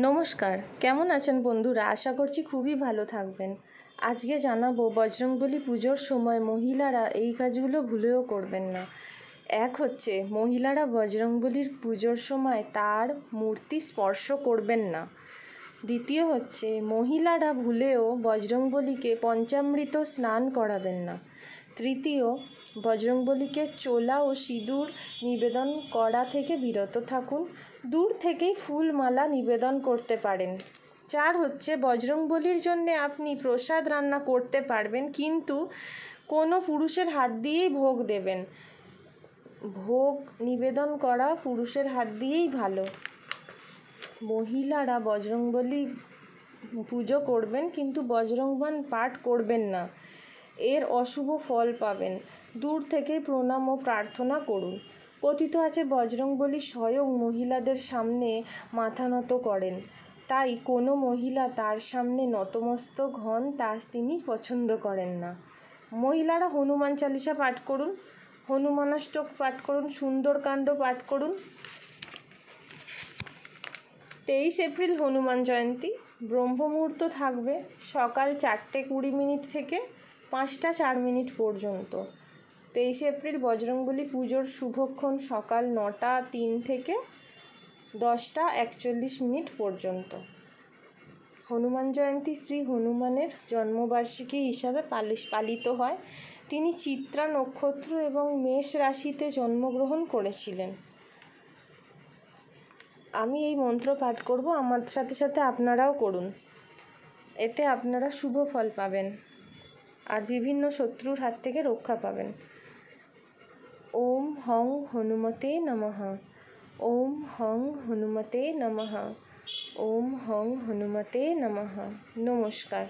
নমস্কার, কেমন আছেন বন্ধুরা? আশা করছি খুবই ভালো থাকবেন। আজকে জানাবো বজরংবলী পুজোর সময় মহিলারা এই কাজগুলো ভুলেও করবেন না। এক হচ্ছে মহিলারা বজরংবলীর পুজোর সময় তার মূর্তি স্পর্শ করবেন না। দ্বিতীয় হচ্ছে মহিলারা ভুলেও বজরংবলীকে পঞ্চামৃত স্নান করাবেন না। তৃতীয়, বজরংবলীকে চোলা ও সিঁদুর নিবেদন করা থেকে বিরত থাকুন। দূর থেকেই ফুল মালা নিবেদন করতে পারেন। 4 হচ্ছে বজরংবলীর জন্য আপনি প্রসাদ রান্না করতে পারবেন, কিন্তু কোনো পুরুষের হাত দিয়েই ভোগ দেবেন। ভোগ নিবেদন করা পুরুষের হাত দিয়েই ভালো। মহিলারা বজরংবলী পুজো করবেন, কিন্তু বজরংবাণ পাঠ করবেন না। এর অশুভ ফল পাবেন। দূর থেকেই প্রণাম ও প্রার্থনা করুন। কথিত আছে বজরংবলী স্বয়ং মহিলাদের সামনে মাথা নত করেন, তাই কোনো মহিলা তার সামনে নতমস্তক হন তা তিনি পছন্দ করেন না। মহিলারা হনুমান চালিসা পাঠ করুন, হনুমানাষ্টক পাঠ করুন, সুন্দরকাণ্ড পাঠ করুন। 23 এপ্রিল হনুমান জয়ন্তী। ব্রহ্মমুহূর্ত থাকবে সকাল 4:20 থেকে 5:04 পর্যন্ত। 23 এপ্রিল বজরংবলী পুজোর শুভক্ষণ সকাল 9:03 থেকে 10:41 পর্যন্ত। হনুমান জয়ন্তী শ্রী হনুমানের জন্মবার্ষিকী হিসাবে পালিত হয়। তিনি চিত্রা নক্ষত্র এবং মেষ রাশিতে জন্মগ্রহণ করেছিলেন। আমি এই মন্ত্র পাঠ করব, আমার সাথে সাথে আপনারাও করুন। এতে আপনারা শুভ ফল পাবেন আর বিভিন্ন শত্রুর হাত থেকে রক্ষা পাবেন। ওম হং হনুমতে নমঃ। ওম হং হনুমতে নমঃ। ওম হং হনুমতে নমঃ। নমস্কার।